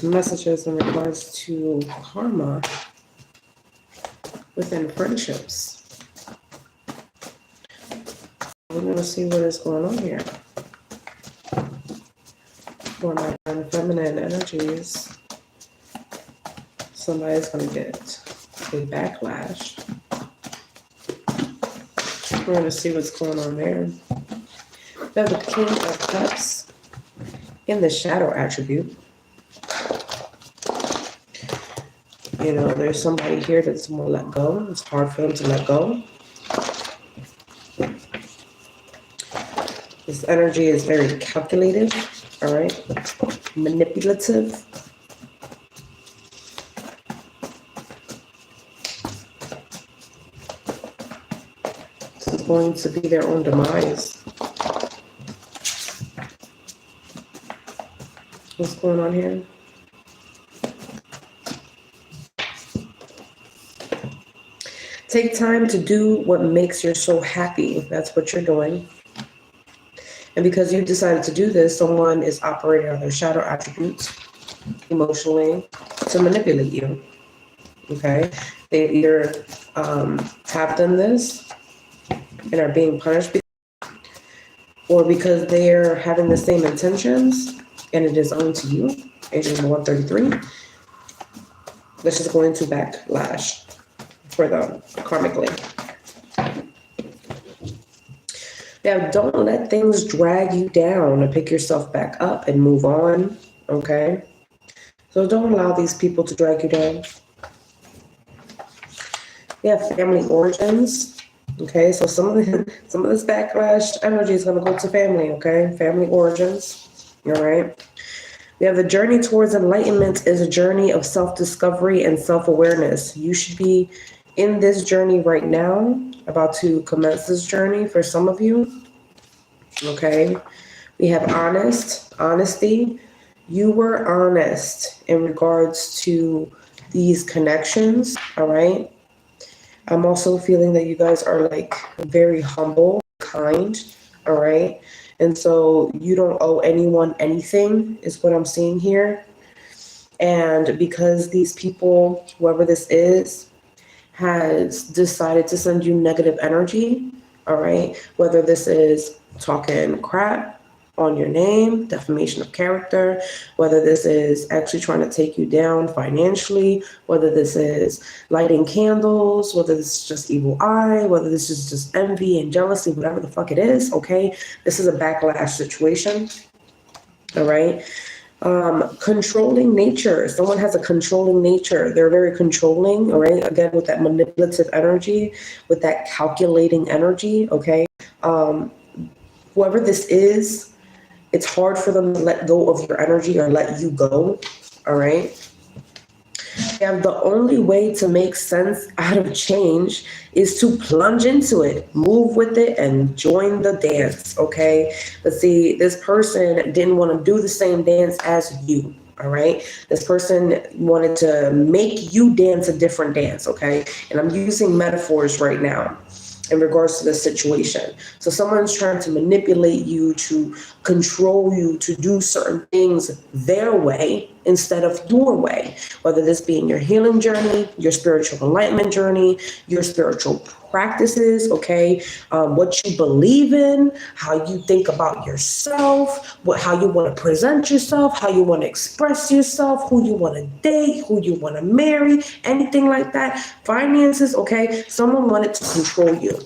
Messages in regards to karma within friendships. We're going to see what is going on here. For my feminine energies, somebody's going to get a backlash. We're going to see what's going on there. We have the King of Cups in the shadow attribute. You know, there's somebody here that's going to let go. It's hard for them to let go. This energy is very calculated, all right? Manipulative. This is going to be their own demise. What's going on here? Take time to do what makes your soul happy. That's what you're doing. And because you decided to do this, someone is operating on their shadow attributes emotionally to manipulate you. Okay? They either have done this and are being punished, or because they're having the same intentions and it is owed to you. Agent 133. This is going to backlash for them karmically. Now, don't let things drag you down, and pick yourself back up and move on, okay? So don't allow these people to drag you down. We have family origins, okay? So some of this backlash energy is going to go to family, okay? Family origins, all right? We have the journey towards enlightenment is a journey of self-discovery and self-awareness. You should be in this journey right now, about to commence this journey for some of you, okay? We have honesty. You were honest in regards to these connections, all right? I'm also feeling that you guys are like very humble, kind, all right? And so you don't owe anyone anything is what I'm seeing here. And because these people, whoever this is, has decided to send you negative energy, all right? Whether this is talking crap on your name, defamation of character, whether this is actually trying to take you down financially, whether this is lighting candles, whether this is just evil eye, whether this is just envy and jealousy, whatever the fuck it is, okay? This is a backlash situation, all right? Controlling nature. Someone has a controlling nature. They're very controlling, all right? Again, with that manipulative energy, with that calculating energy, okay? Whoever this is, it's hard for them to let go of your energy or let you go, all right? And the only way to make sense out of change is to plunge into it, move with it, and join the dance, okay? But see, this person didn't want to do the same dance as you, all right? This person wanted to make you dance a different dance, okay? And I'm using metaphors right now in regards to the situation. So someone's trying to manipulate you, to control you, to do certain things their way instead of your way, whether this be in your healing journey, your spiritual enlightenment journey, your spiritual practices, okay, what you believe in, how you think about yourself, how you want to present yourself, how you want to express yourself, who you want to date, who you want to marry, anything like that. Finances, okay, someone wanted to control you,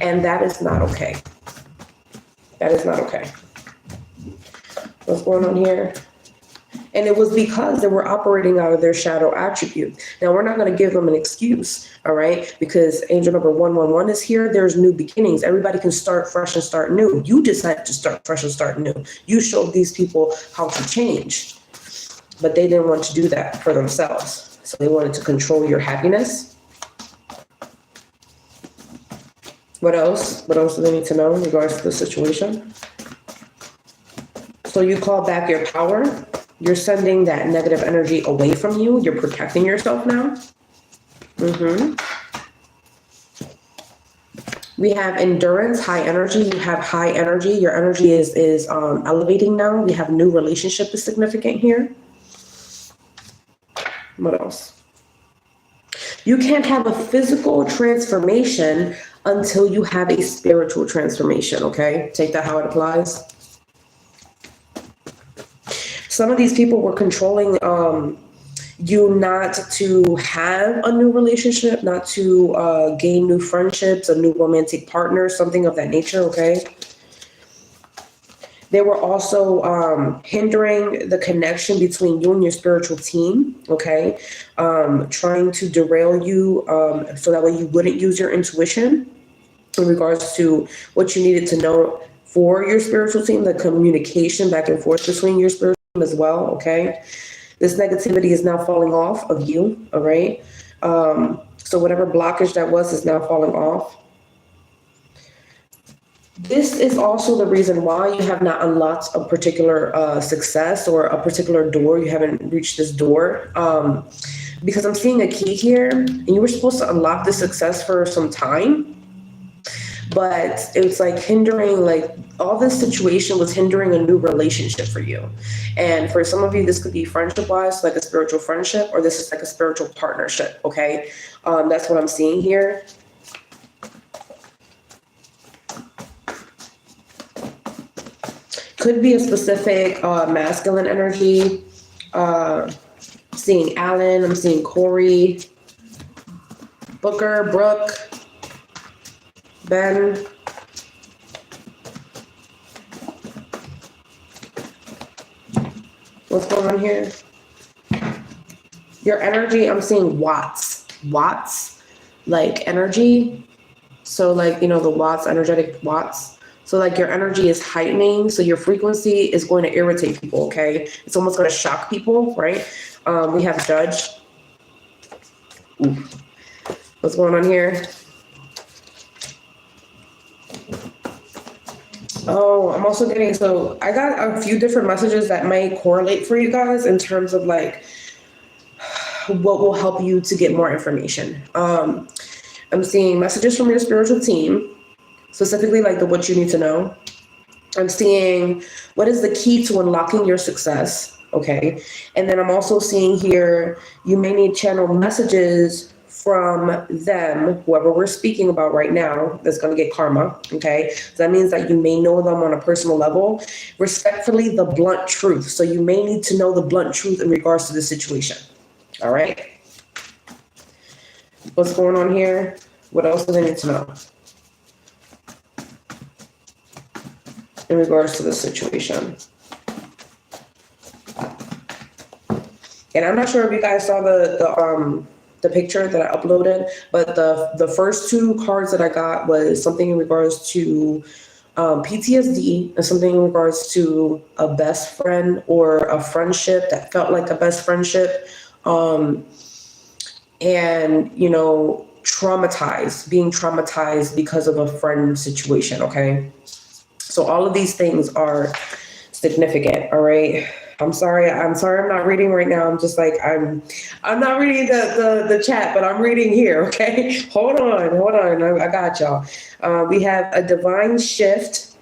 and that is not okay. That is not okay. What's going on here? And it was because they were operating out of their shadow attribute. Now, we're not going to give them an excuse, all right? Because angel number 111 is here. There's new beginnings. Everybody can start fresh and start new. You decided to start fresh and start new. You showed these people how to change, but they didn't want to do that for themselves. So they wanted to control your happiness. What else? What else do they need to know in regards to the situation? So you call back your power. You're sending that negative energy away from you. You're protecting yourself now. We have endurance, high energy. You have high energy. Your energy is elevating now. We have new relationship is significant here. What else? You can't have a physical transformation until you have a spiritual transformation, okay? Take that how it applies. Some of these people were controlling you not to have a new relationship, not to gain new friendships, a new romantic partner, something of that nature, okay? They were also hindering the connection between you and your spiritual team, okay? Trying to derail you so that way you wouldn't use your intuition in regards to what you needed to know for your spiritual team, the communication back and forth between your spiritual team as well, okay? This negativity is now falling off of you, all right? So whatever blockage that was is now falling off. This is also the reason why you have not unlocked a particular success or a particular door. You haven't reached this door because I'm seeing a key here, and you were supposed to unlock this success for some time, but it's like hindering, like all this situation was hindering a new relationship for you. And for some of you, this could be friendship-wise, like a spiritual friendship, or this is like a spiritual partnership, okay? That's what I'm seeing here. Could be a specific masculine energy. Seeing Alan, I'm seeing Corey, Booker, Brooke, Ben. What's going on here? Your energy, I'm seeing watts, like energy. So like, you know, the watts, energetic watts. So like your energy is heightening. So your frequency is going to irritate people, okay? It's almost going to shock people, right? We have Judge. Ooh. What's going on here? Oh, I'm also getting, so I got a few different messages that might correlate for you guys in terms of like what will help you to get more information. I'm seeing messages from your spiritual team, specifically like the what you need to know. I'm seeing what is the key to unlocking your success, okay? And then I'm also seeing here, you may need channel messages from them, whoever we're speaking about right now, that's going to get karma, okay? So that means that you may know them on a personal level. Respectfully, the blunt truth. So you may need to know the blunt truth in regards to the situation, all right? What's going on here? What else do I need to know in regards to the situation? And I'm not sure if you guys saw the picture that I uploaded, but the first two cards that I got was something in regards to PTSD and something in regards to a best friend or a friendship that felt like a best friendship, and you know, being traumatized because of a friend situation, okay? So all of these things are significant, all right? I'm sorry I'm not reading right now. I'm just like, I'm not reading the chat, but I'm reading here, okay? Hold on, I got y'all. We have a divine shift,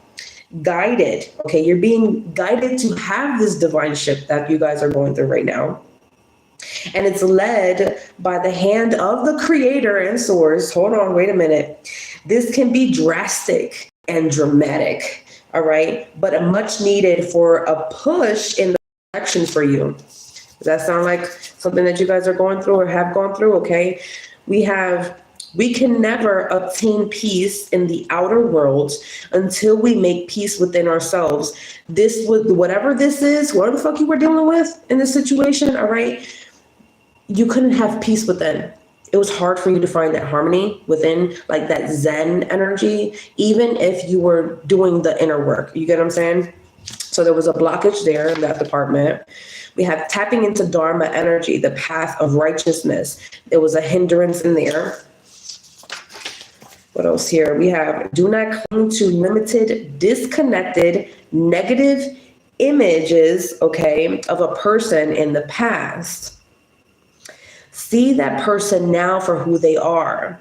guided, okay? You're being guided to have this divine shift that you guys are going through right now. And it's led by the hand of the creator and source. Hold on, wait a minute. This can be drastic and dramatic, all right? But a much needed for a push in the direction for you. Does that sound like something that you guys are going through or have gone through? Okay. We can never obtain peace in the outer world until we make peace within ourselves. Whatever this is, whatever the fuck you were dealing with in this situation, all right? You couldn't have peace within. It was hard for you to find that harmony within, like that Zen energy, even if you were doing the inner work. You get what I'm saying? So there was a blockage there in that department. We have tapping into Dharma energy, the path of righteousness. There was a hindrance in there. What else here? We have do not cling to limited, disconnected, negative images, okay, of a person in the past. See that person now for who they are.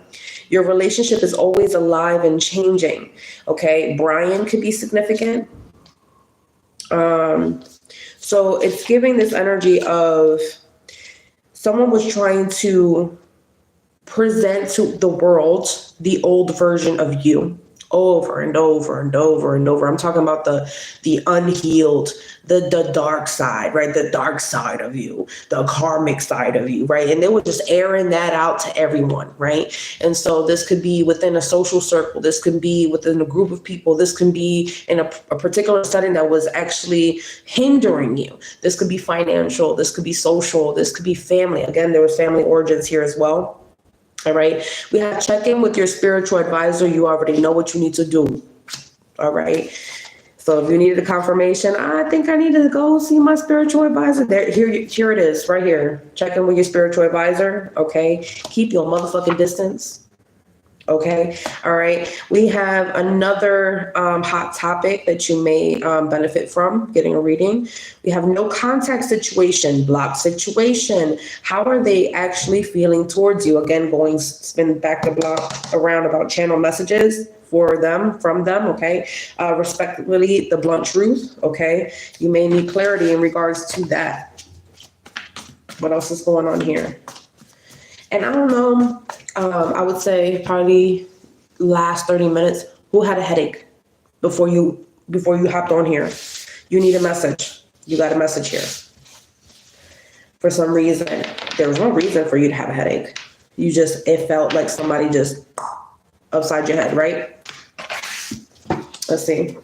Your relationship is always alive and changing, okay? Brian could be significant. So it's giving this energy of someone was trying to present to the world the old version of you over and over and over and over. I'm talking about the unhealed, the dark side, right? The dark side of you, the karmic side of you, right? And they were just airing that out to everyone, right? And so this could be within a social circle, this could be within a group of people, this can be in a particular setting that was actually hindering you. This could be financial, this could be social, this could be family. Again, there was family origins here as well. All right. We have check in with your spiritual advisor. You already know what you need to do. All right. So if you needed a confirmation, I think I need to go see my spiritual advisor. Here it is right here. Check in with your spiritual advisor. Okay. Keep your motherfucking distance. Okay. All right. We have another hot topic that you may benefit from getting a reading. We have no contact situation, block situation. How are they actually feeling towards you? Again, going spin back the block around about channel messages for them, from them. Okay. Respectively, the blunt truth. Okay. You may need clarity in regards to that. What else is going on here? And I don't know. I would say probably last 30 minutes, who had a headache before you hopped on here? You need a message. You got a message here. For some reason, there was no reason for you to have a headache. It felt like somebody just upside your head, right? Let's see.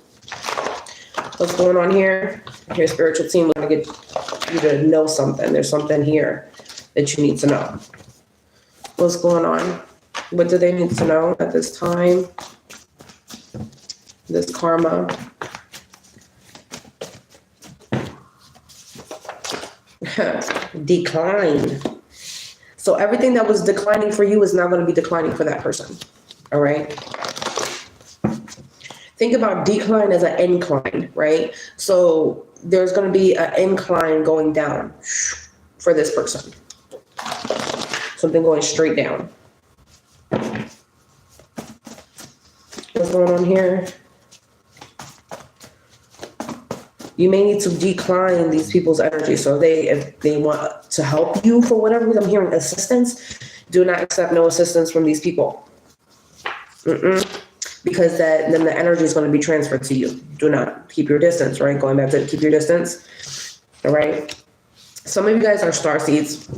What's going on here? Your spiritual team want to get you to know something. There's something here that you need to know. What's going on? What do they need to know at this time? This karma. Decline. So everything that was declining for you is now going to be declining for that person. All right. Think about decline as an incline, right? So there's going to be an incline going down for this person. Something going straight down. What's going on here? You may need to decline these people's energy. So if they want to help you for whatever reason, I'm hearing assistance. Do not accept no assistance from these people. Because then the energy is going to be transferred to you. Do not keep your distance, right? Going back to keep your distance. All right. Some of you guys are star seeds.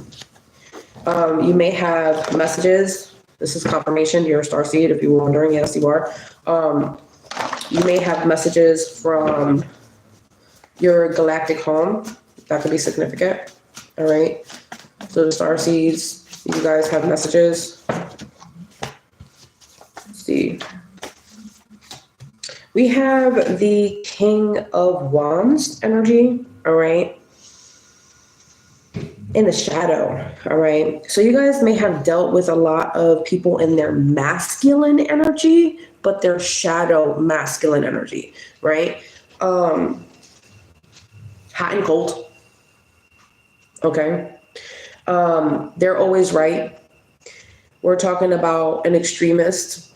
You may have messages. This is confirmation. You're a star seed. If you were wondering, yes, you are. You may have messages from your galactic home. That could be significant. All right. So the star seeds, you guys have messages. Let's see. We have the King of Wands energy. All right. In the shadow, all right? So you guys may have dealt with a lot of people in their masculine energy, but their shadow masculine energy, right? Hot and cold, okay? They're always right. We're talking about an extremist,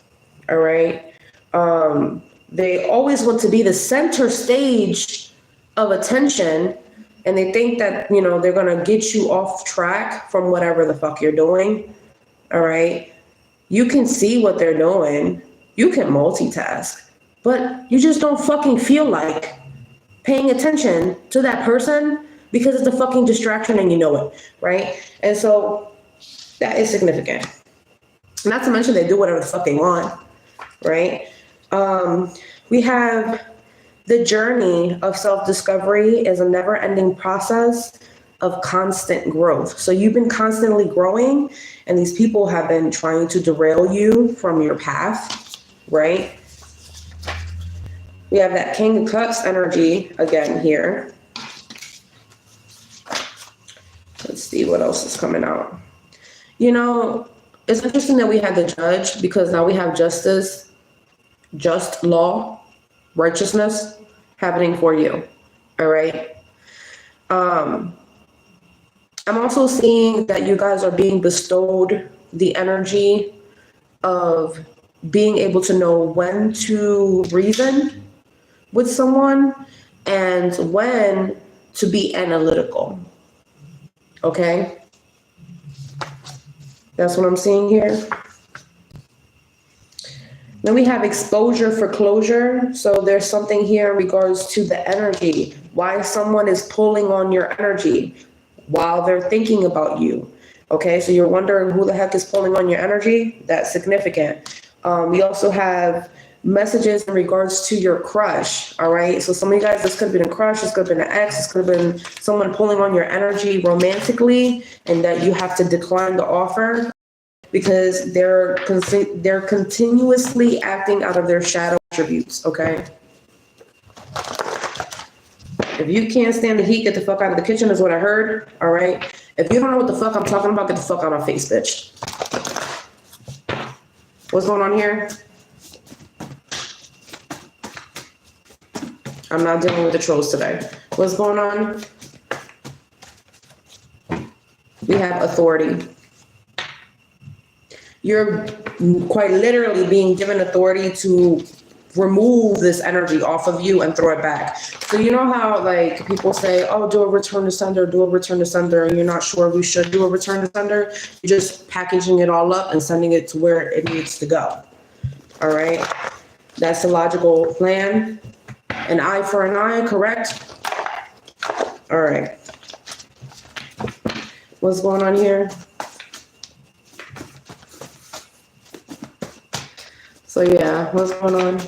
all right? They always want to be the center stage of attention. And they think that, they're going to get you off track from whatever the fuck you're doing. All right. You can see what they're doing. You can multitask, but you just don't fucking feel like paying attention to that person because it's a fucking distraction and you know it. Right. And so that is significant. Not to mention they do whatever the fuck they want. Right. We have the journey of self-discovery is a never-ending process of constant growth. So you've been constantly growing, and these people have been trying to derail you from your path, right? We have that King of Cups energy again here. Let's see what else is coming out. It's interesting that we had the Judge, because now we have justice, just law, righteousness happening for you. All right. I'm also seeing that you guys are being bestowed the energy of being able to know when to reason with someone and when to be analytical. Okay. That's what I'm seeing here. Then we have exposure for closure. So there's something here in regards to the energy. Why someone is pulling on your energy while they're thinking about you. Okay, so you're wondering who the heck is pulling on your energy? That's significant. We also have messages in regards to your crush. All right, so some of you guys, this could have been a crush, this could have been an ex, this could have been someone pulling on your energy romantically, and that you have to decline the offer because they're continuously acting out of their shadow attributes. Okay. If you can't stand the heat, get the fuck out of the kitchen is what I heard. All right. If you don't know what the fuck I'm talking about, get the fuck out of my face, bitch. What's going on here? I'm not dealing with the trolls today. What's going on? We have authority. You're quite literally being given authority to remove this energy off of you and throw it back. So you know how like people say, oh, do a return to sender, do a return to sender, and you're not sure if you should do a return to sender. You're just packaging it all up and sending it to where it needs to go. All right. That's the logical plan. An eye for an eye, correct? All right. What's going on here? So yeah, what's going on?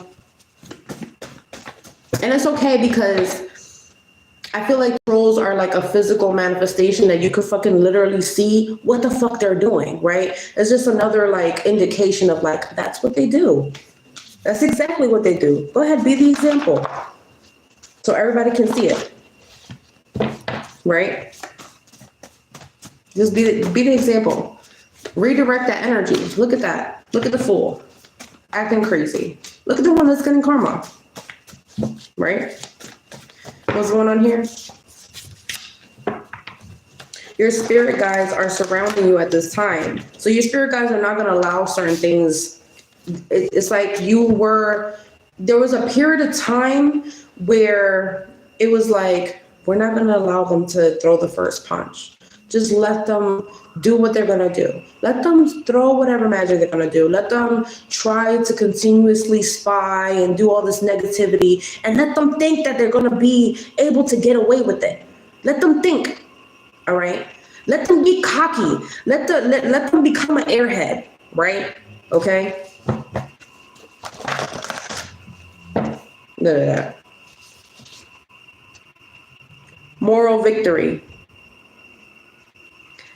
And it's okay because I feel like trolls are like a physical manifestation that you could fucking literally see what the fuck they're doing, right? It's just another like indication of like, that's what they do. That's exactly what they do. Go ahead, be the example. So everybody can see it, right? Just be the example. Redirect that energy. Look at that. Look at the fool. Acting crazy. Look at the one that's getting karma. Right? What's going on here? Your spirit guides are surrounding you at this time. So your spirit guides are not going to allow certain things. It's like there was a period of time where it was like, we're not going to allow them to throw the first punch. Just let them do what they're going to do. Let them throw whatever magic they're going to do. Let them try to continuously spy and do all this negativity, and let them think that they're going to be able to get away with it. Let them think. All right. Let them be cocky. Let them become an airhead. Right. Okay. Look at that. Moral victory.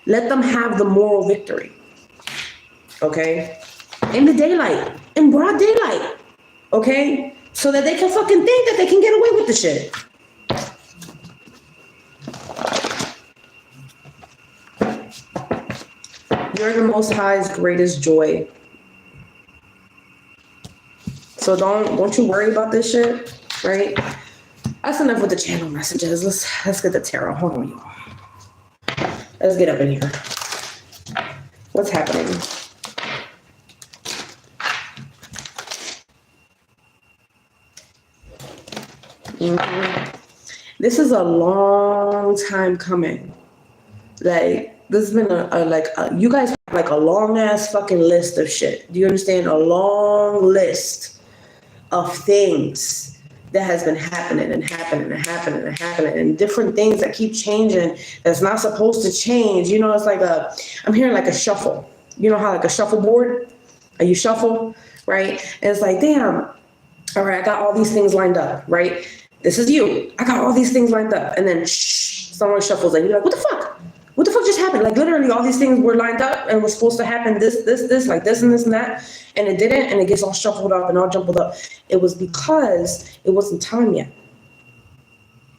Let them have the moral victory. Okay? In the daylight. In broad daylight. Okay? So that they can fucking think that they can get away with the shit. You're the Most High's greatest joy. So don't you worry about this shit, right? That's enough with the channel messages. Let's get the tarot. Hold on, y'all. Let's get up in here. What's happening? This is a long time coming. Like, this has been you guys have like a long ass fucking list of shit. Do you understand? A long list of things that has been happening and different things that keep changing that's not supposed to change. You know, it's like I'm hearing like a shuffle. You know how like a shuffleboard? You shuffle, right? And it's like, damn, all right, I got all these things lined up, right? This is you. I got all these things lined up. And then someone shuffles and you're like, what the fuck? What the fuck just happened? Like literally all these things were lined up and was supposed to happen this, like this and this and that. And it didn't, and it gets all shuffled up and all jumbled up. It was because it wasn't time yet.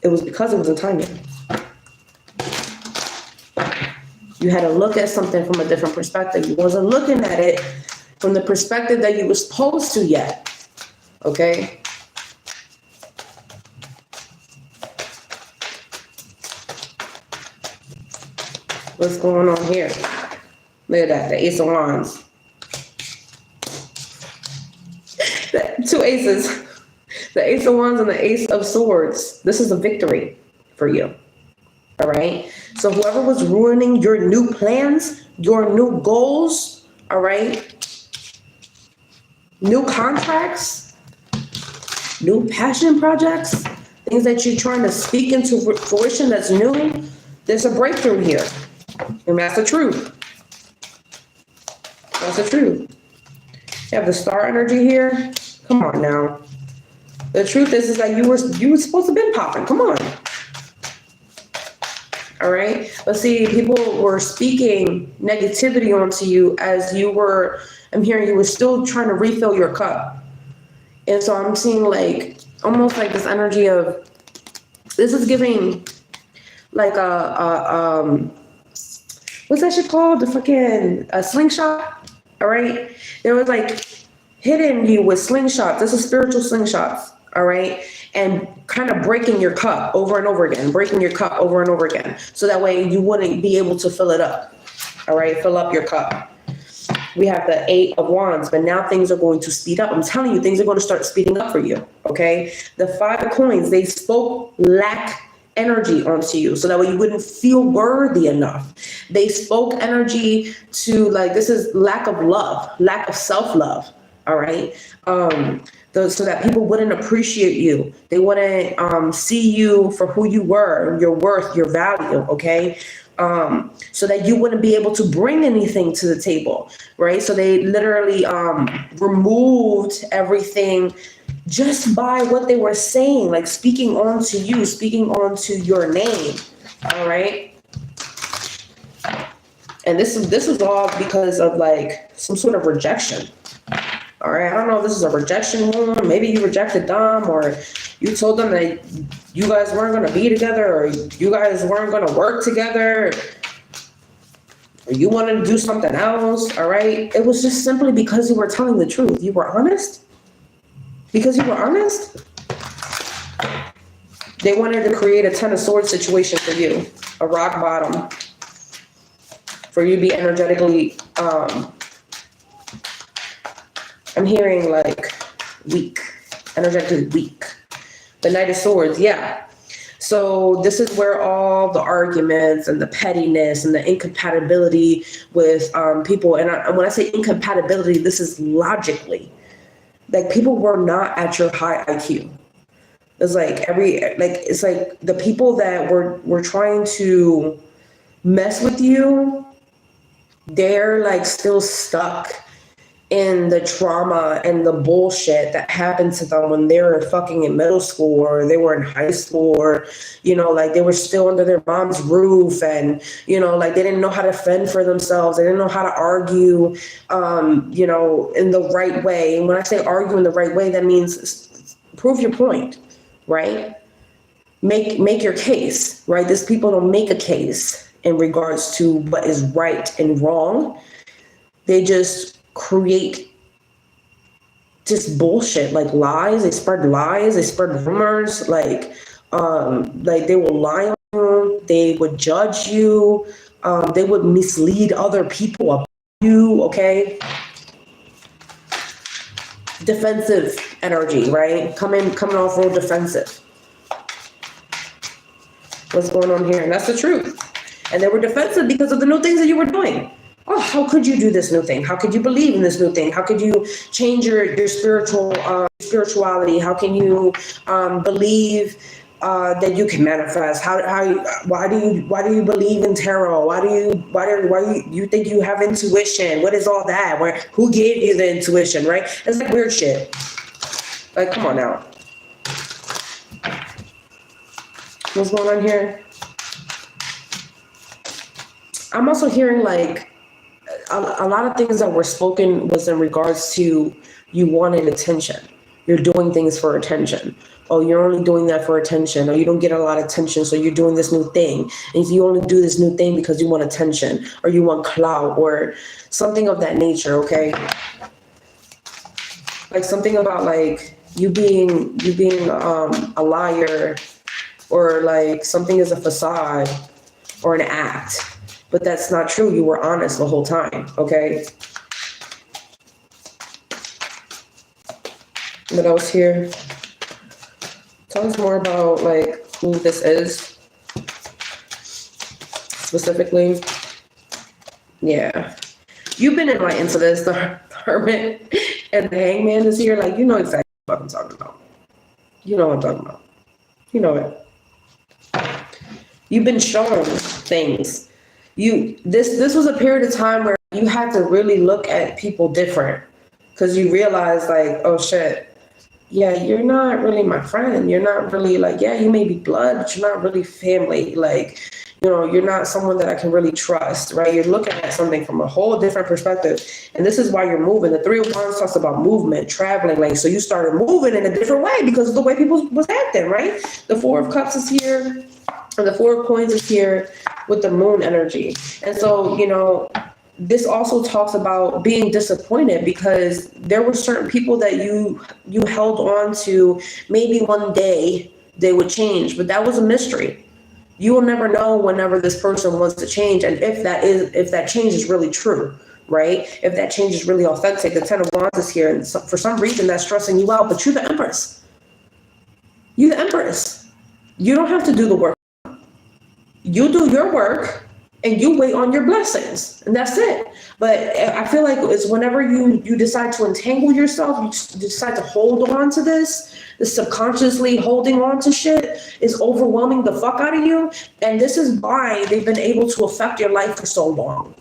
It was because it wasn't time yet. You had to look at something from a different perspective. You wasn't looking at it from the perspective that you were supposed to yet. Okay? What's going on here? Look at that, the Ace of Wands. Two aces. The Ace of Wands and the Ace of Swords. This is a victory for you. All right? So whoever was ruining your new plans, your new goals, all right? New contracts, new passion projects, things that you're trying to speak into fruition that's new. There's a breakthrough here. And that's the truth. That's the truth. You have the star energy here. Come on now. The truth is that you were supposed to been popping. Come on. All right. But see, people were speaking negativity onto you as you were, I'm hearing you were still trying to refill your cup. And so I'm seeing like, almost like this energy of, this is giving like what's that shit called? The fucking slingshot. All right. There was like hitting you with slingshots. This is spiritual slingshots. All right. And kind of breaking your cup over and over again, breaking your cup over and over again. So that way you wouldn't be able to fill it up. All right. Fill up your cup. We have the 8 of Wands, but now things are going to speed up. I'm telling you, things are going to start speeding up for you. Okay. The 5 of Coins, they spoke lack energy onto you so that way you wouldn't feel worthy enough. They spoke energy to like, this is lack of love, lack of self-love. All right. So that people wouldn't appreciate you. They wouldn't see you for who you were, your worth, your value. Okay. So that you wouldn't be able to bring anything to the table. Right. So they literally removed everything just by what they were saying, like speaking onto you, speaking onto your name. All right. And this is all because of like some sort of rejection. All right. I don't know if this is a rejection wound. Maybe you rejected them, or you told them that you guys weren't going to be together, or you guys weren't going to work together, or you wanted to do something else. All right. It was just simply because you were telling the truth. You were honest. Because you were honest, they wanted to create a 10 of Swords situation for you, a rock bottom, for you to be energetically, I'm hearing like weak, energetically weak. The Knight of Swords, yeah. So this is where all the arguments and the pettiness and the incompatibility with people, and when I say incompatibility, this is logically. Like people were not at your high IQ. It's like it's like the people that were trying to mess with you, they're like still stuck in the trauma and the bullshit that happened to them when they were fucking in middle school, or they were in high school, or, you know, like they were still under their mom's roof, and, you know, like they didn't know how to fend for themselves. They didn't know how to argue, you know, in the right way. And when I say argue in the right way, that means prove your point, right? Make your case, right? These people don't make a case in regards to what is right and wrong. They just create just bullshit, like lies. They spread lies. They spread rumors. Like they will lie on you. They would judge you. They would mislead other people about you. Okay. Defensive energy, right? Coming off real defensive. What's going on here? And that's the truth. And they were defensive because of the new things that you were doing. Oh, how could you do this new thing? How could you believe in this new thing? How could you change your spirituality? How can you believe that you can manifest? Why do you believe in tarot? Why do you think you have intuition? What is all that? Who gave you the intuition? Right? It's like weird shit. Like, come on now. What's going on here? I'm also hearing like a lot of things that were spoken was in regards to you wanting attention. You're doing things for attention. Oh, you're only doing that for attention, or you don't get a lot of attention, so you're doing this new thing. And you only do this new thing because you want attention, or you want clout, or something of that nature, okay? Like something about like you being a liar, or like something is a facade or an act. But that's not true. You were honest the whole time, okay? What else here? Tell us more about like who this is specifically. Yeah. You've been enlightened to this. The Hermit and the Hangman is here. Like, you know exactly what I'm talking about. You know what I'm talking about. You know it. You've been shown things. This was a period of time where you had to really look at people different, because you realize, like, oh shit, yeah, you're not really my friend. You're not really, like, yeah, you may be blood, but you're not really family. Like, you know, you're not someone that I can really trust, right? You're looking at something from a whole different perspective. And this is why you're moving. The Three of Wands talks about movement, traveling. Like, so you started moving in a different way because of the way people was acting, right? The Four of Cups is here, and the Four of Coins is here with the moon energy. And so, you know, this also talks about being disappointed because there were certain people that you held on to. Maybe one day they would change, but that was a mystery. You will never know whenever this person wants to change, and if that change is really true, right? If that change is really authentic. The Ten of Wands is here, and so, for some reason that's stressing you out, but you're the Empress. You're the Empress. You don't have to do the work. You do your work and you wait on your blessings, and that's it. But I feel like it's whenever you decide to entangle yourself, you decide to hold on to this subconsciously holding on to shit is overwhelming the fuck out of you. And this is why they've been able to affect your life for so long,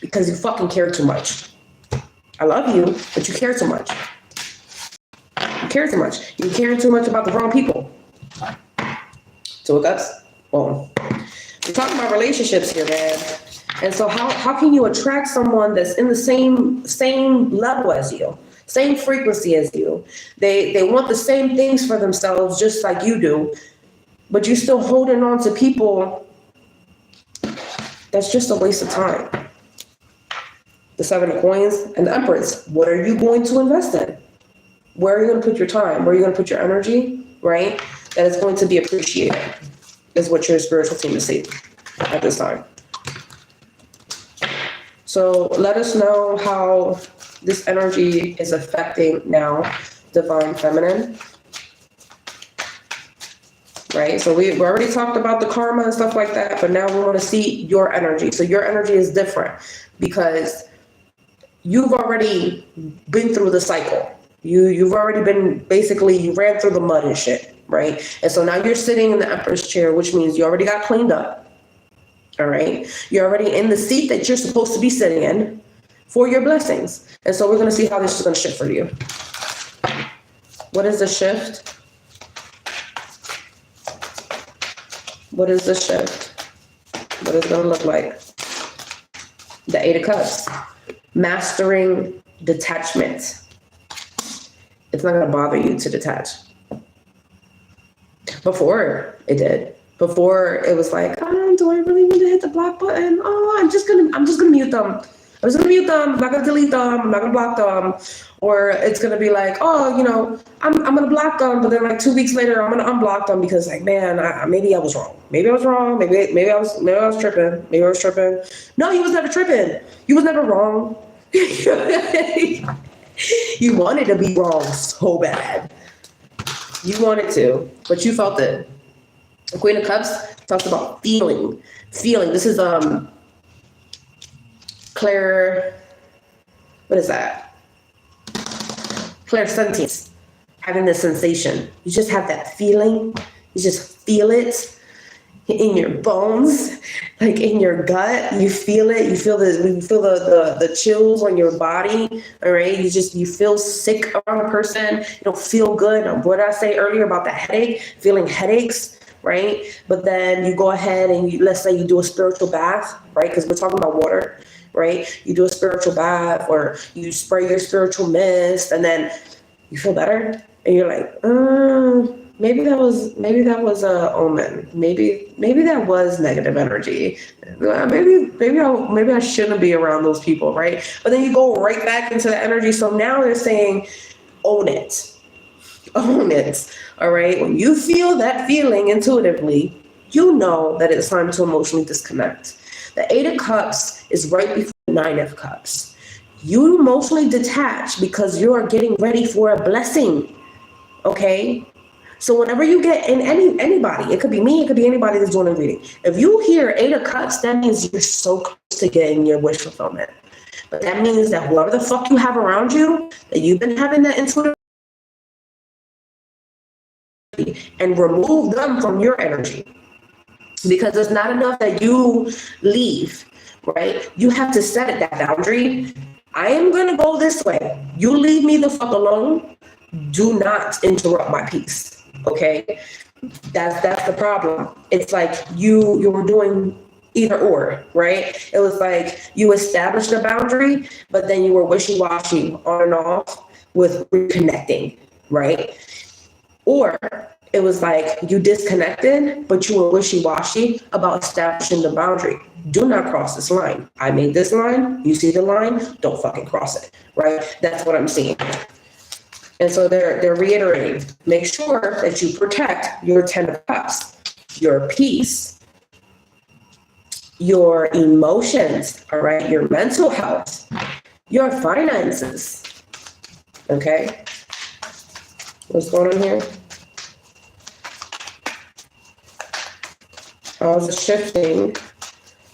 because you fucking care too much. I love you, but you care too much. You care too much. You care too much about the wrong people. So that's, well, we're talking about relationships here, man. And so how can you attract someone that's in the same level as you, same frequency as you? They want the same things for themselves just like you do, but you're still holding on to people. That's just a waste of time. The Seven of Coins and the Empress. What are you going to invest in? Where are you going to put your time? Where are you going to put your energy, right? That is going to be appreciated, is what your spiritual team is saying at this time. So let us know how this energy is affecting now Divine Feminine. Right? So we already talked about the karma and stuff like that, but now we want to see your energy. So your energy is different because you've already been through the cycle. You've already been, basically, you ran through the mud and shit, right? And so now you're sitting in the Empress chair, which means you already got cleaned up. All right. You're already in the seat that you're supposed to be sitting in for your blessings. And so we're going to see how this is going to shift for you. What is the shift? What is the shift? What is it going to look like? The Eight of Cups. Mastering detachment. It's not going to bother you to detach. Before it did. Before it was like, do I really want to hit the block button? Oh, I'm just gonna mute them. I'm just gonna mute them. I'm not gonna delete them. I'm not gonna block them. Or it's gonna be like, oh, you know, I'm gonna block them, but then like 2 weeks later, I'm gonna unblock them because, like, man, maybe I was wrong. Maybe I was wrong. Maybe I was tripping. Maybe I was tripping. No, you was never tripping. You was never wrong. You wanted to be wrong so bad. You wanted to, but you felt it. The Queen of Cups talks about feeling. This is what is that? Clairsentience. Having the sensation. You just have that feeling. You just feel it in your bones, like in your gut. You feel it. You feel the chills on your body. All right. You feel sick around a person. You don't feel good. What did I say earlier about the headache? Feeling headaches. Right? But then you go ahead and let's say you do a spiritual bath, right? Because we're talking about water, right? You do a spiritual bath or you spray your spiritual mist and then you feel better and you're like, maybe that was a omen. Maybe that was negative energy. Maybe I shouldn't be around those people, right? But then you go right back into the energy. So now they're saying, own it. Own it. All right. When you feel that feeling intuitively, you know that it's time to emotionally disconnect. The Eight of Cups is right before the Nine of Cups. You emotionally detach because you are getting ready for a blessing. Okay. So whenever you get in anybody, it could be me, it could be anybody that's doing a reading. If you hear 8 of Cups, that means you're so close to getting your wish fulfillment. But that means that whoever the fuck you have around you, that you've been having that intuitive, and remove them from your energy. Because it's not enough that you leave, right? You have to set it, that boundary. I am gonna go this way. You leave me the fuck alone. Do not interrupt my peace. Okay? That's the problem. It's like you were doing either or, right? It was like you established a boundary, but then you were wishy-washy on and off with reconnecting, right? Or it was like you disconnected, but you were wishy-washy about establishing the boundary. Do not cross this line. I made this line. You see the line? Don't fucking cross it, right? That's what I'm seeing. And so they're reiterating, make sure that you protect your 10 of Cups, your peace, your emotions, all right, your mental health, your finances. Okay? What's going on here? How's it shifting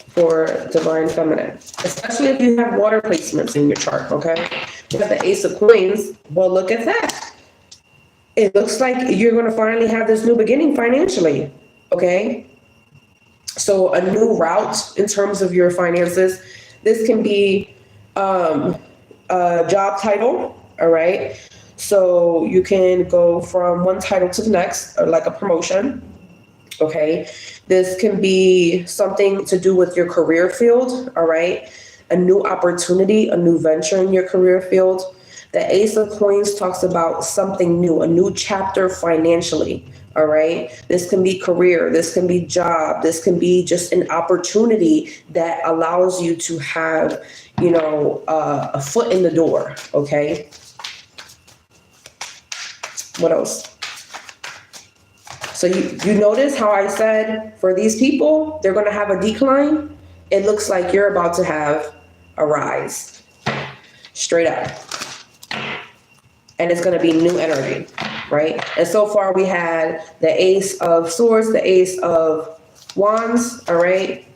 for Divine Feminine? Especially if you have water placements in your chart, okay? You have the Ace of Coins. Well, look at that. It looks like you're going to finally have this new beginning financially, okay? So a new route in terms of your finances. This can be a job title, all right? So you can go from one title to the next, or like a promotion, okay? This can be something to do with your career field, all right? A new opportunity, a new venture in your career field. The Ace of Coins talks about something new, a new chapter financially, all right? This can be career, this can be job, this can be just an opportunity that allows you to have, you know, a foot in the door, okay? What else? So you notice how I said for these people, they're going to have a decline. It looks like you're about to have a rise, straight up. And it's going to be new energy, right? And so far we had the Ace of Swords, the Ace of Wands, all right?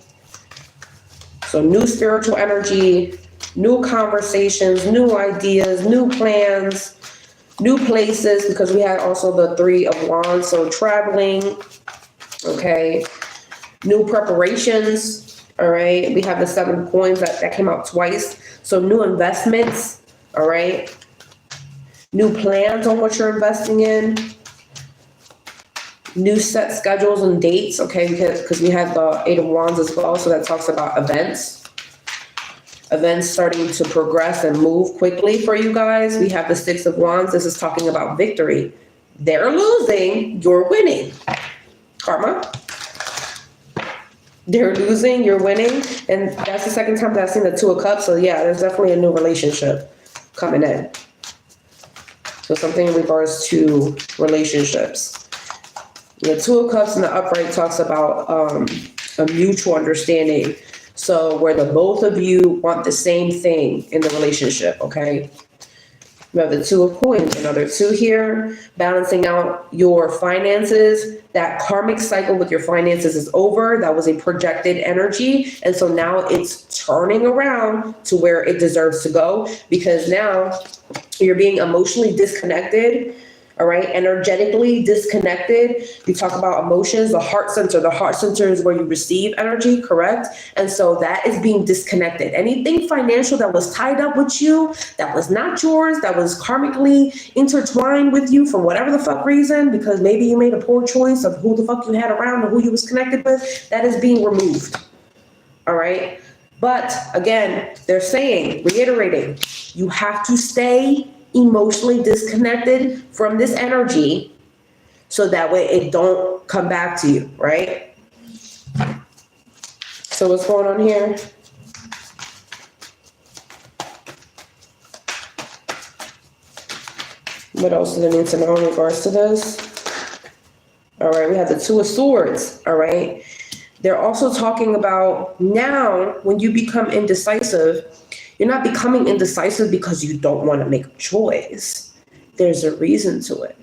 So new spiritual energy, new conversations, new ideas, new plans, new places, because we had also the Three of Wands, so traveling, okay? New preparations. All right, we have the Seven of Coins that came out twice. So new investments, all right? New plans on what you're investing in. New set schedules and dates, okay? Because we have the Eight of Wands as well, so that talks about events. Events starting to progress and move quickly for you guys. We have the Six of Wands. This is talking about victory. They're losing, you're winning. Karma. They're losing, you're winning. And that's the second time that I've seen the Two of Cups. So yeah, there's definitely a new relationship coming in. So something in regards to relationships. The Two of Cups in the upright talks about a mutual understanding. So where the both of you want the same thing in the relationship, okay? We have the Two of Coins, another two here, balancing out your finances. That karmic cycle with your finances is over. That was a projected energy. And so now it's turning around to where it deserves to go, because now you're being emotionally disconnected, all right? Energetically disconnected. You talk about emotions, the heart center. The heart center is where you receive energy, correct? And so that is being disconnected. Anything financial that was tied up with you, that was not yours, that was karmically intertwined with you for whatever the fuck reason, because maybe you made a poor choice of who the fuck you had around or who you was connected with, that is being removed, all right? But again, they're saying, reiterating, you have to stay emotionally disconnected from this energy so that way it don't come back to you, right? So what's going on here? What else do they need to know in regards to this? All right, we have the Two of Swords, all right? They're also talking about now when you become indecisive, you're not becoming indecisive because you don't want to make a choice. There's a reason to it.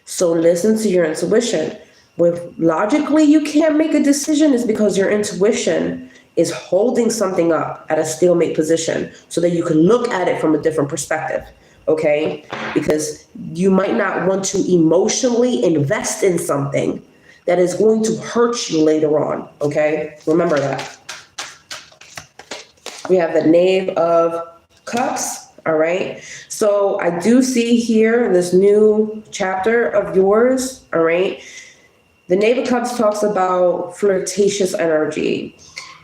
So listen to your intuition. With logically you can't make a decision is because your intuition is holding something up at a stalemate position so that you can look at it from a different perspective. Okay? Because you might not want to emotionally invest in something that is going to hurt you later on. Okay? Remember that. We have the Knave of Cups. All right. So I do see here in this new chapter of yours. All right. The Knave of Cups talks about flirtatious energy,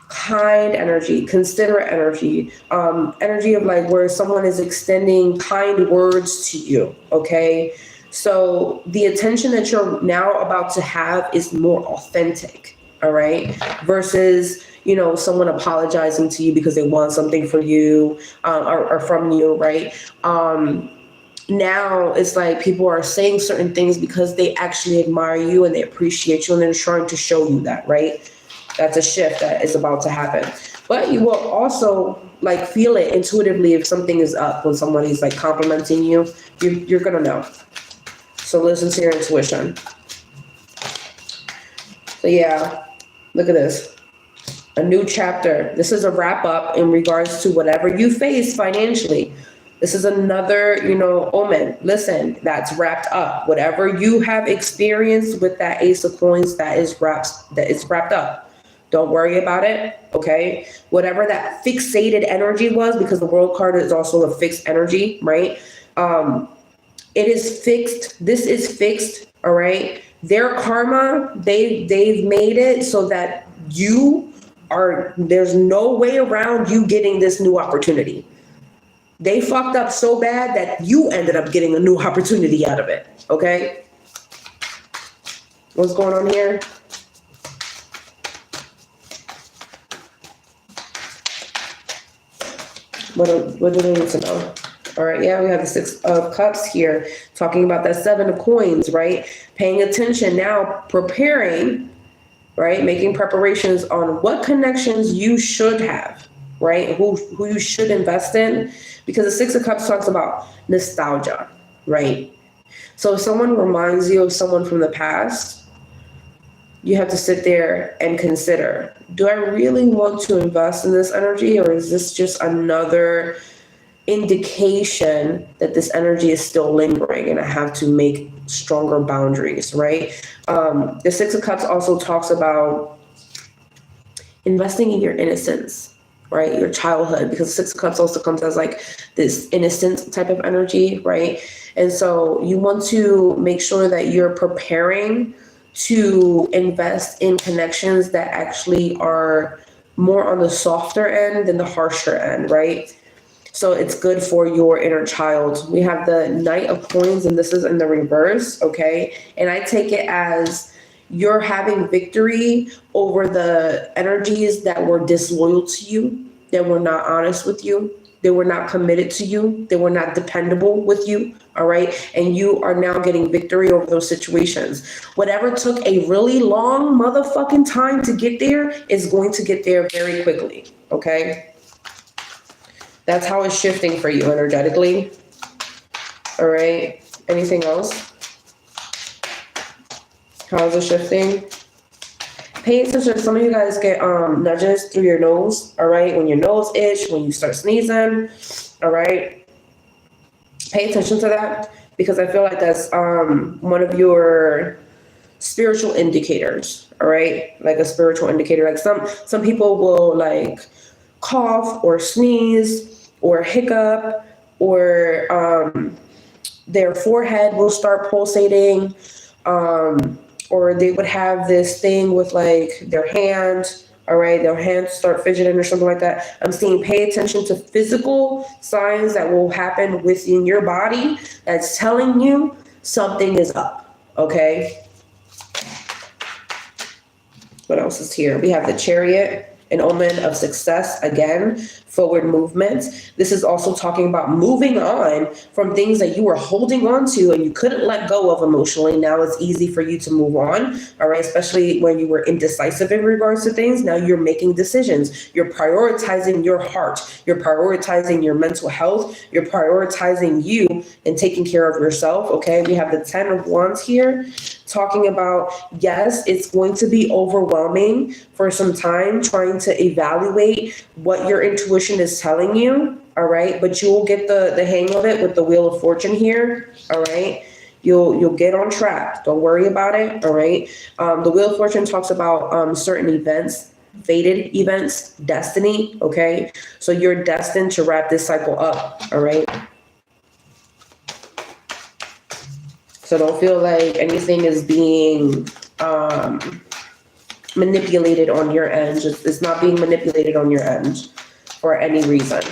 kind energy, considerate energy, energy of like where someone is extending kind words to you. Okay. So the attention that you're now about to have is more authentic. All right. Versus, someone apologizing to you because they want something for you, or from you. Right. Now it's like people are saying certain things because they actually admire you and they appreciate you and they're trying to show you that, right? That's a shift that is about to happen. But you will also like feel it intuitively if something is up when somebody's like complimenting you. You're gonna know. So listen to your intuition. So yeah, look at this. A new chapter. This is a wrap up in regards to whatever you face financially. This is another, omen. Listen, that's wrapped up. Whatever you have experienced with that Ace of Coins, that is wrapped up. Don't worry about it, okay? Whatever that fixated energy was, because the World card is also a fixed energy, right? It is fixed. This is fixed, all right? Their karma, they've made it so that there's no way around you getting this new opportunity. They fucked up so bad that you ended up getting a new opportunity out of it. Okay? What's going on here? What do they need to know? All right, yeah, we have the Six of Cups here, talking about that Seven of Coins, right? Paying attention now, preparing, right? Making preparations on what connections you should have, right? Who you should invest in, because the Six of Cups talks about nostalgia, right? So if someone reminds you of someone from the past, you have to sit there and consider, do I really want to invest in this energy, or is this just another indication that this energy is still lingering and I have to make stronger boundaries, right? The Six of Cups also talks about investing in your innocence, right? Your childhood, because Six of Cups also comes as like this innocent type of energy, right? And so you want to make sure that you're preparing to invest in connections that actually are more on the softer end than the harsher end, right? So it's good for your inner child. We have the Knight of Coins, and this is in the reverse, okay? And I take it as you're having victory over the energies that were disloyal to you, that were not honest with you, they were not committed to you, they were not dependable with you, all right? And you are now getting victory over those situations. Whatever took a really long motherfucking time to get there is going to get there very quickly, okay? That's how it's shifting for you energetically. All right. Anything else? How is it shifting? Pay attention. Some of you guys get nudges through your nose. All right. When your nose itch, when you start sneezing. All right. Pay attention to that, because I feel like that's one of your spiritual indicators. All right. Like a spiritual indicator. Like some people will like cough or sneeze or hiccup, or their forehead will start pulsating, or they would have this thing with like their hand, all right, their hands start fidgeting or something like that. I'm seeing pay attention to physical signs that will happen within your body that's telling you something is up, okay? What else is here? We have the Chariot. an omen of success again, forward movement. This is also talking about moving on from things that you were holding on to and you couldn't let go of emotionally. Now it's easy for you to move on, all right? Especially when you were indecisive in regards to things. Now you're making decisions. You're prioritizing your heart. You're prioritizing your mental health. You're prioritizing you and taking care of yourself, okay? We have the 10 of Wands here talking about, yes, it's going to be overwhelming for some time trying to evaluate what your intuition is telling you, all right? But you will get the hang of it with the Wheel of Fortune here, all right? You'll get on track. Don't worry about it, all right? The Wheel of Fortune talks about certain events, fated events, destiny, okay? So you're destined to wrap this cycle up, all right? So don't feel like anything is being manipulated on your end. It's not being manipulated on your end for any reason.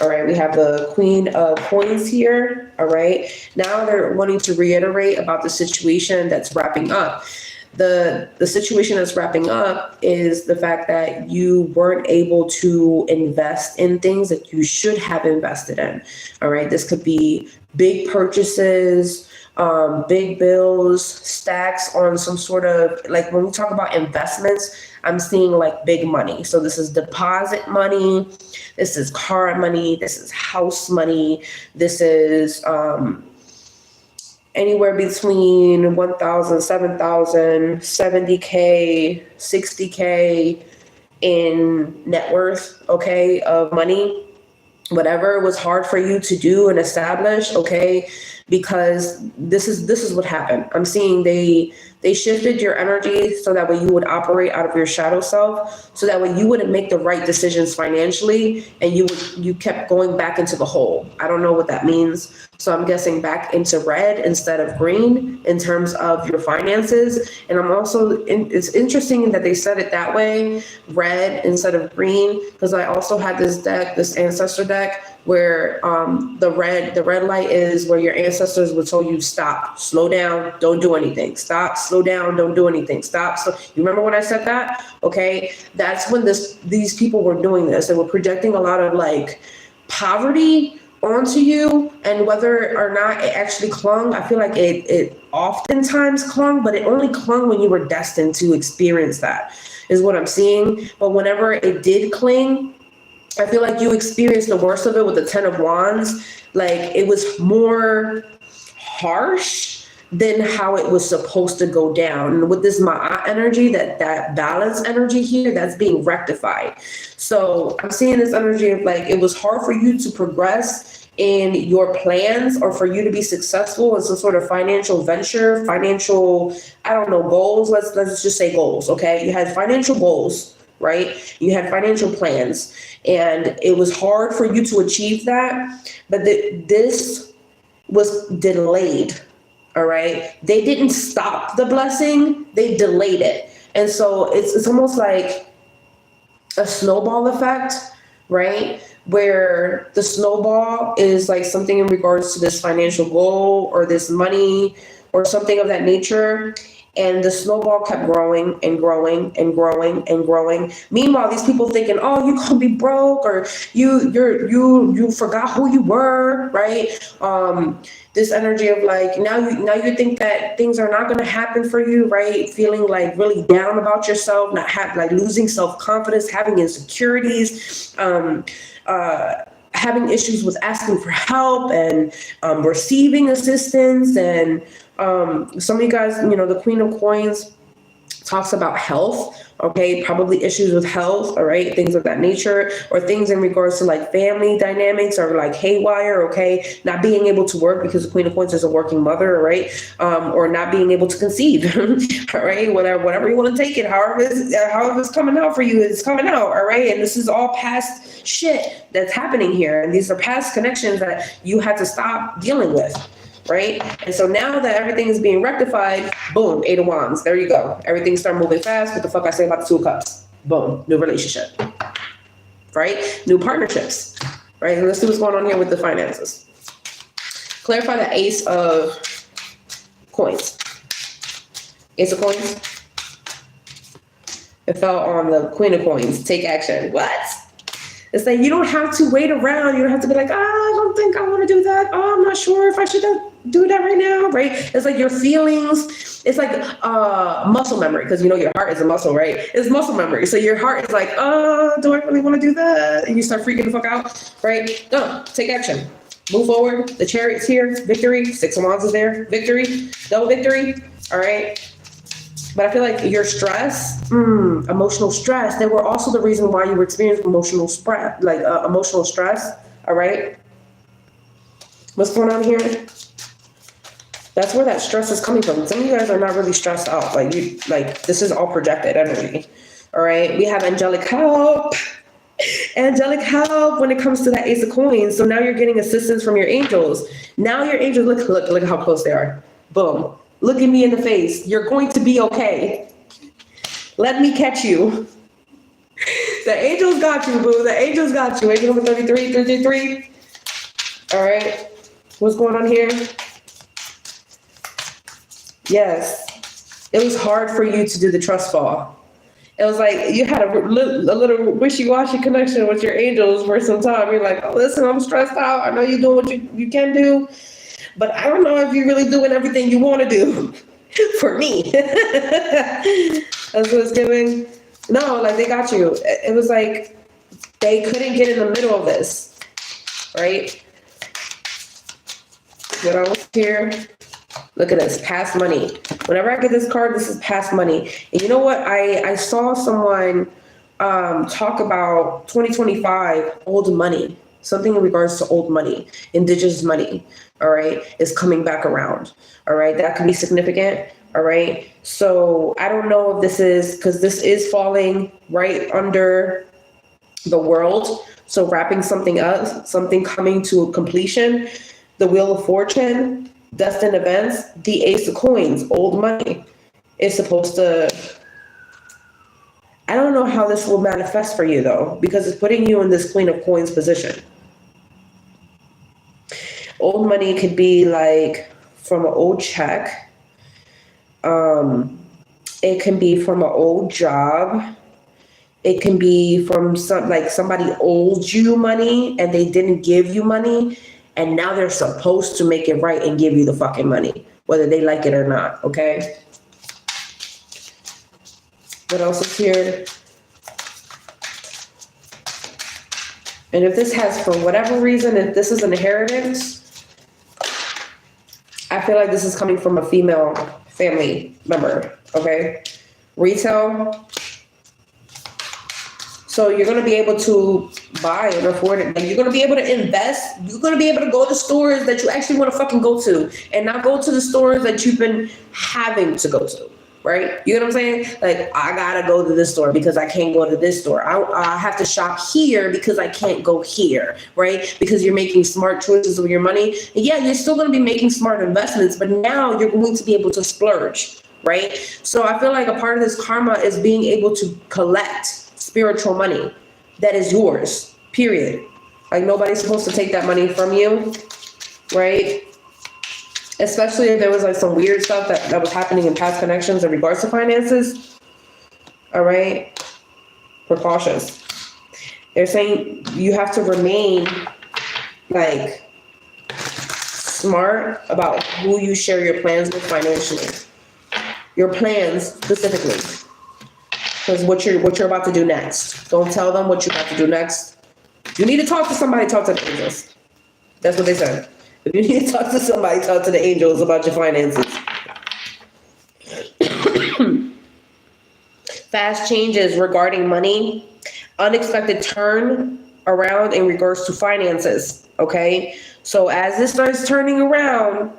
All right, we have the Queen of Coins here. All right, now they're wanting to reiterate about the situation that's wrapping up. The situation that's wrapping up is the fact that you weren't able to invest in things that you should have invested in. All right, this could be big purchases, big bills, stacks on some sort of, like when we talk about investments, I'm seeing like big money. So this is deposit money, this is car money, this is house money, this is anywhere between 1,000, 7,000, 70K, 60K in net worth, okay, of money. Whatever was hard for you to do and establish, okay, because this is what happened. I'm seeing they shifted your energy so that way you would operate out of your shadow self, so that way you wouldn't make the right decisions financially, and you kept going back into the hole. I don't know what that means. So I'm guessing back into red instead of green in terms of your finances. And I'm also, it's interesting that they said it that way, red instead of green, because I also had this deck, this ancestor deck, where the red light is where your ancestors would tell you stop, slow down, don't do anything, stop, slow down, don't do anything, stop. So you remember when I said that? Okay, that's when these people were doing this. They were projecting a lot of like poverty onto you, and whether or not it actually clung, I feel like it oftentimes clung, but it only clung when you were destined to experience that, is what I'm seeing. But whenever it did cling, I feel like you experienced the worst of it with the 10 of Wands. Like it was more harsh than how it was supposed to go down. And with this Ma'at energy, that balance energy here, that's being rectified. So I'm seeing this energy of like, it was hard for you to progress in your plans or for you to be successful in some sort of financial venture, financial, I don't know, goals. Let's just say goals, okay? You had financial goals, right? You had financial plans, and it was hard for you to achieve that, but this was delayed, all right? They didn't stop the blessing, they delayed it. And so it's almost like a snowball effect, right? Where the snowball is like something in regards to this financial goal or this money or something of that nature. And the snowball kept growing and growing and growing and growing. Meanwhile, these people thinking, "Oh, you gonna be broke, or you forgot who you were," right? This energy of like now you think that things are not gonna happen for you, right? Feeling like really down about yourself, not like losing self-confidence, having insecurities, having issues with asking for help and receiving assistance. And some of you guys, the Queen of Coins talks about health, okay, probably issues with health, all right, things of that nature, or things in regards to like family dynamics or like haywire, okay, not being able to work because the Queen of Coins is a working mother, all right, or not being able to conceive, all right, whatever you want to take it, however it's coming out for you, it's coming out, all right, and this is all past shit that's happening here, and these are past connections that you had to stop dealing with. Right? And so now that everything is being rectified, boom, 8 of Wands. There you go. Everything started moving fast. What the fuck I say about the 2 of Cups? Boom, new relationship. Right? New partnerships. Right? And let's see what's going on here with the finances. Clarify the Ace of Coins. Ace of Coins. It fell on the Queen of Coins. Take action. What? It's like you don't have to wait around. You don't have to be like, I don't think I want to do that. Oh, I'm not sure if I should do that right now, right? It's like your feelings. It's like muscle memory, because your heart is a muscle, right? It's muscle memory. So your heart is like, do I really want to do that? And you start freaking the fuck out, right? No, take action. Move forward. The Chariot's here. Victory. Six of Wands is there. Victory. Double victory. All right. But I feel like your stress, emotional stress, they were also the reason why you were experiencing emotional stress, all right? What's going on here? That's where that stress is coming from. Some of you guys are not really stressed out. This is all projected energy, all right? We have angelic help. Angelic help when it comes to that Ace of Coins. So now you're getting assistance from your angels. Now your angels, look how close they are. Boom. Look at me in the face. You're going to be okay. Let me catch you. The angels got you, boo. The angels got you. Angel number 33, 333. All right. What's going on here? Yes. It was hard for you to do the trust fall. It was like you had a little wishy-washy connection with your angels for some time. You're like, oh, listen, I'm stressed out. I know you're doing what you can do. But I don't know if you're really doing everything you want to do for me. That's what it's giving. No, they got you. It was like they couldn't get in the middle of this, right? What else here? Look at this, past money. Whenever I get this card, this is past money. And you know what? I saw someone talk about 2025 old money. Something in regards to old money, indigenous money, all right, is coming back around, all right? That can be significant, all right? So I don't know if this is, because this is falling right under the world. So wrapping something up, something coming to completion, the Wheel of Fortune, destined events, the Ace of Coins, old money is supposed to, I don't know how this will manifest for you though, because it's putting you in this Queen of Coins position. Old money could be from an old check. It can be from an old job. It can be from somebody owed you money and they didn't give you money. And now they're supposed to make it right and give you the fucking money, whether they like it or not, okay? What else is here? And if this has, for whatever reason, if this is an inheritance, I feel like this is coming from a female family member, okay? Retail. So you're going to be able to buy and afford it. You're going to be able to invest. You're going to be able to go to stores that you actually want to fucking go to and not go to the stores that you've been having to go to, right? You know what I'm saying? I got to go to this store because I can't go to this store. I have to shop here because I can't go here, right? Because you're making smart choices with your money. And yeah, you're still going to be making smart investments, but now you're going to be able to splurge, right? So I feel like a part of this karma is being able to collect spiritual money that is yours, period. Nobody's supposed to take that money from you, right? Especially if there was some weird stuff that was happening in past connections in regards to finances. All right, precautious. They're saying you have to remain smart about who you share your plans with financially. Your plans specifically. Because what you're about to do next. Don't tell them what you're about to do next. If you need to talk to somebody, talk to the angels. That's what they said. If you need to talk to somebody, talk to the angels about your finances. Fast changes regarding money. Unexpected turn around in regards to finances. Okay? So as this starts turning around,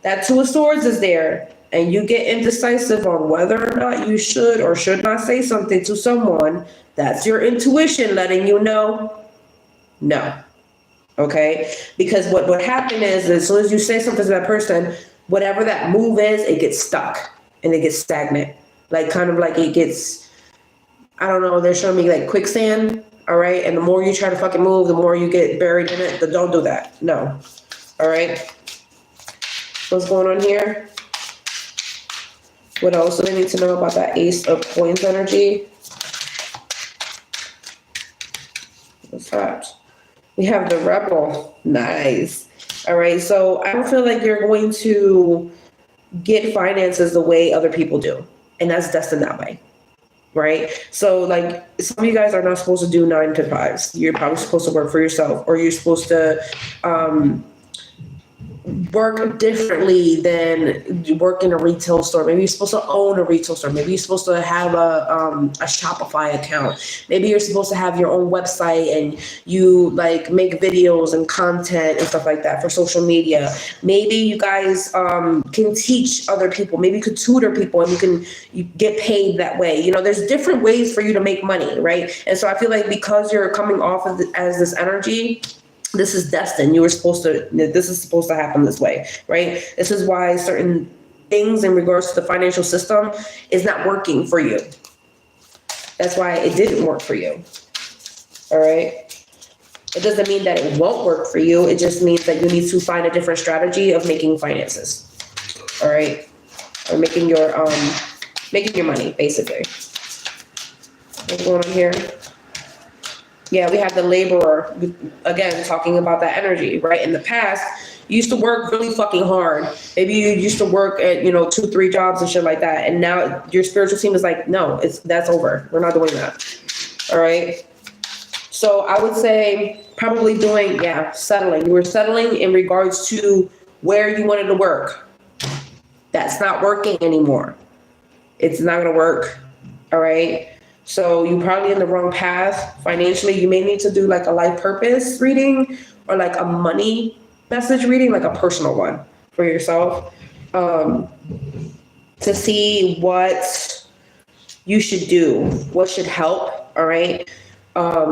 that Two of Swords is there. And you get indecisive on whether or not you should or should not say something to someone, that's your intuition letting you know, no. Okay? Because what happened is as soon as you say something to that person, whatever that move is, it gets stuck and it gets stagnant. It gets, I don't know, they're showing me quicksand, all right? And the more you try to fucking move, the more you get buried in it. But don't do that. No. All right? What's going on here? What else do they need to know about that Ace of Coins energy? What's that? We have the rebel. Nice. All right. So I don't feel like you're going to get finances the way other people do. And that's destined that way. Right? So like some of you guys are not supposed to do 9 to 5s. You're probably supposed to work for yourself, or you're supposed to work differently than you work in a retail store. Maybe you're supposed to own a retail store. Maybe you're supposed to have a Shopify account. Maybe you're supposed to have your own website and you like make videos and content and stuff like that for social media. Maybe you guys can teach other people. Maybe you could tutor people and you get paid that way. You know, there's different ways for you to make money, right? And so I feel like because you're coming off of as this energy, this is destined. This is supposed to happen this way, right? This is why certain things in regards to the financial system is not working for you. That's why it didn't work for you. All right. It doesn't mean that it won't work for you. It just means that you need to find a different strategy of making finances. All right. Or making your money, basically. What's going on here? Yeah, we have the laborer, again, talking about that energy, right? In the past, you used to work really fucking hard. Maybe you used to work at, 2-3 jobs and shit like that. And now your spiritual team is like, no, that's over. We're not doing that. All right. So I would say probably settling. You were settling in regards to where you wanted to work. That's not working anymore. It's not going to work. All right. So you're probably in the wrong path financially. You may need to do like a life purpose reading or like a money message reading, like a personal one for yourself, to see what you should do, what should help. All right.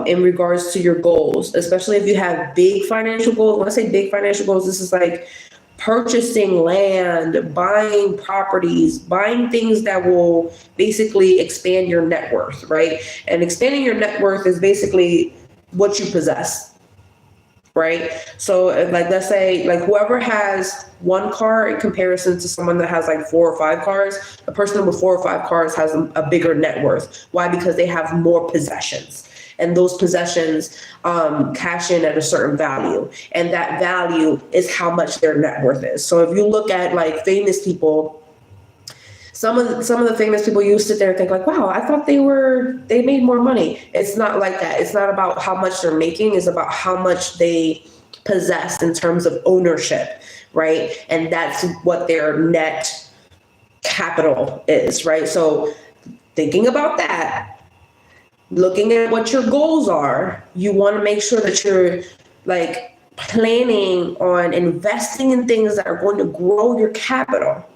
In regards to your goals, especially if you have big financial goals. When I say big financial goals, this is like purchasing land, buying properties, buying things that will basically expand your net worth, right? And expanding your net worth is basically what you possess, right? So like, let's say like whoever has 1 car in comparison to someone that has like 4 or 5 cars, the person with 4 or 5 cars has a bigger net worth. Why? Because they have more possessions. And those possessions cash in at a certain value. And that value is how much their net worth is. So if you look at like famous people, some of the famous people, you sit there and think like, wow, I thought they made more money. It's not like that. It's not about how much they're making. It's about how much they possess in terms of ownership, right? And that's what their net capital is, right? So thinking about that, looking at what your goals are, you want to make sure that you're like planning on investing in things that are going to grow your capital,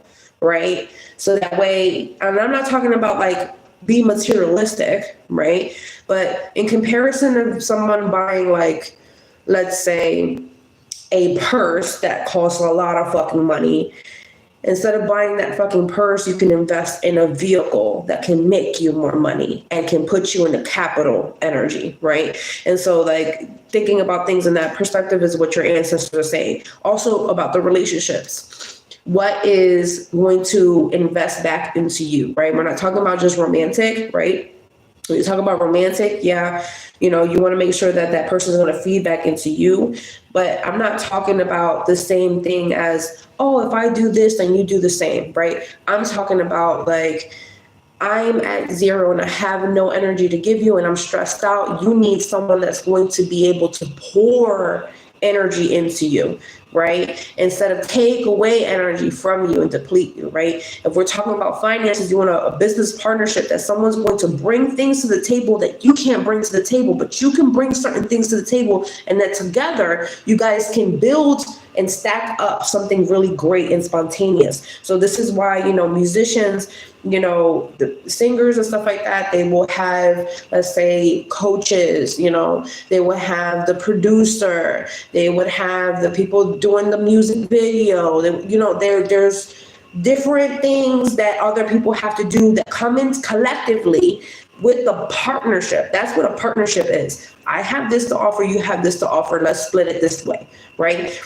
right? So that way, and I'm not talking about like be materialistic, right? But in comparison of someone buying like, let's say, a purse that costs a lot of fucking money, instead of buying that fucking purse, you can invest in a vehicle that can make you more money and can put you in the capital energy, right? And so like thinking about things in that perspective is what your ancestors are saying. Also about the relationships. What is going to invest back into you, right? We're not talking about just romantic, right? When you talk about romantic, yeah, you want to make sure that that person is going to feed back into you. But I'm not talking about the same thing as, oh, if I do this, then you do the same, right? I'm talking about like, I'm at 0 and I have no energy to give you and I'm stressed out. You need someone that's going to be able to pour energy into you, right? Instead of take away energy from you and deplete you, right? If we're talking about finances, you want a business partnership that someone's going to bring things to the table that you can't bring to the table, but you can bring certain things to the table, and that together you guys can build and stack up something really great and spontaneous. So this is why, musicians, the singers and stuff like that, they will have, let's say, coaches, they will have the producer, they would have the people doing the music video, there's different things that other people have to do that come in collectively with the partnership. That's what a partnership is. I have this to offer, you have this to offer, let's split it this way, right?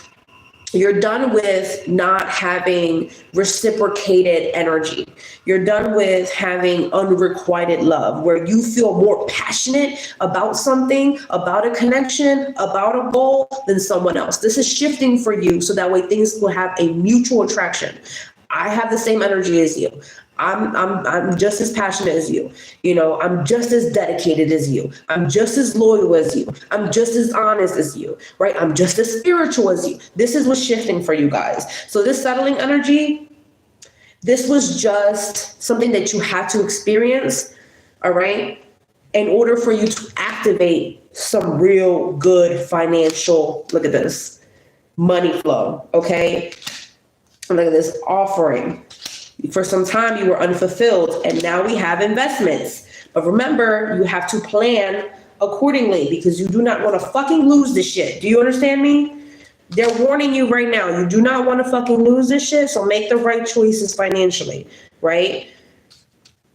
You're done with not having reciprocated energy. You're done with having unrequited love, where you feel more passionate about something, about a connection, about a goal than someone else. This is shifting for you so that way things will have a mutual attraction. I have the same energy as you. I'm just as passionate as you. You know, I'm just as dedicated as you. I'm just as loyal as you. I'm just as honest as you, right? I'm just as spiritual as you. This is what's shifting for you guys. So this settling energy, this was just something that you had to experience, all right, in order for you to activate some real good financial, look at this, money flow, okay? Look at this offering. For some time you were unfulfilled, and now we have investments. But remember, you have to plan accordingly, because you do not want to fucking lose this shit. Do you understand me? They're warning you right now. You do not want to fucking lose this shit, so make the right choices financially, right?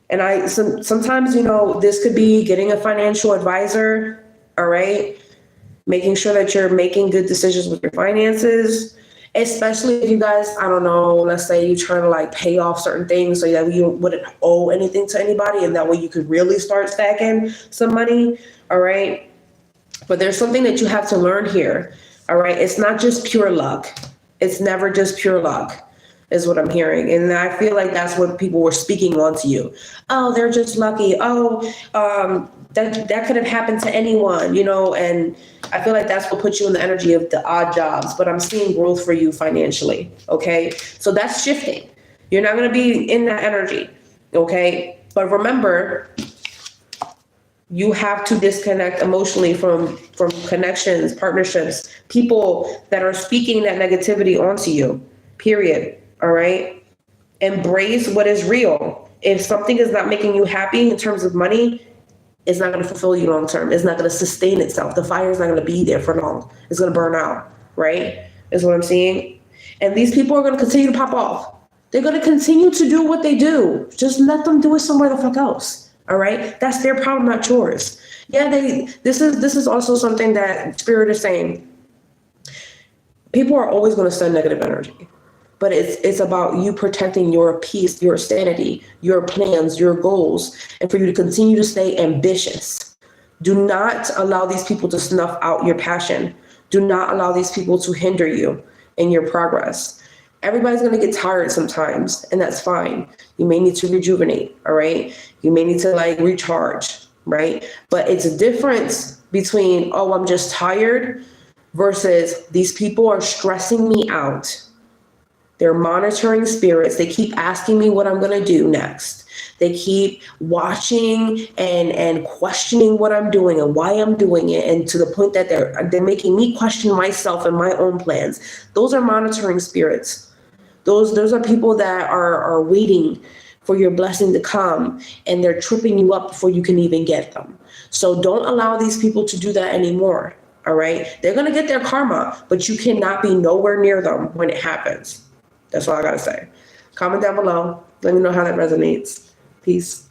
And sometimes, you know, this could be getting a financial advisor, all right? Making sure that you're making good decisions with your finances. Especially if you guys, I don't know, let's say you're trying to like pay off certain things so that you wouldn't owe anything to anybody, and that way you could really start stacking some money, all right? But there's something that you have to learn here, all right? It's not just pure luck. It's never just pure luck, is what I'm hearing. And I feel like that's what people were speaking onto you. Oh, they're just lucky. Oh, that could have happened to anyone, you know, and I feel like that's what puts you in the energy of the odd jobs. But I'm seeing growth for you financially, okay? So that's shifting. You're not going to be in that energy, okay? But remember, you have to disconnect emotionally from connections, partnerships, people that are speaking that negativity onto you, period, all right? Embrace what is real. If something is not making you happy in terms of money, it's not going to fulfill you long term. It's not going to sustain itself. The fire is not going to be there for long. It's going to burn out, right? Is what I'm seeing. And these people are going to continue to pop off. They're going to continue to do what they do. Just let them do it somewhere the fuck else. All right? That's their problem, not yours. Yeah, this is also something that Spirit is saying. People are always going to send negative energy. But it's about you protecting your peace, your sanity, your plans, your goals, and for you to continue to stay ambitious. Do not allow these people to snuff out your passion. Do not allow these people to hinder you in your progress. Everybody's going to get tired sometimes, and that's fine. You may need to rejuvenate, all right? You may need to like recharge, right? But it's a difference between, oh, I'm just tired, versus these people are stressing me out. They're monitoring spirits. They keep asking me what I'm going to do next. They keep watching and questioning what I'm doing and why I'm doing it. And to the point that they're making me question myself and my own plans. Those are monitoring spirits. Those are people that are waiting for your blessing to come, and they're tripping you up before you can even get them. So don't allow these people to do that anymore. All right. They're going to get their karma, but you cannot be nowhere near them when it happens. That's all I got to say. Comment down below. Let me know how that resonates. Peace.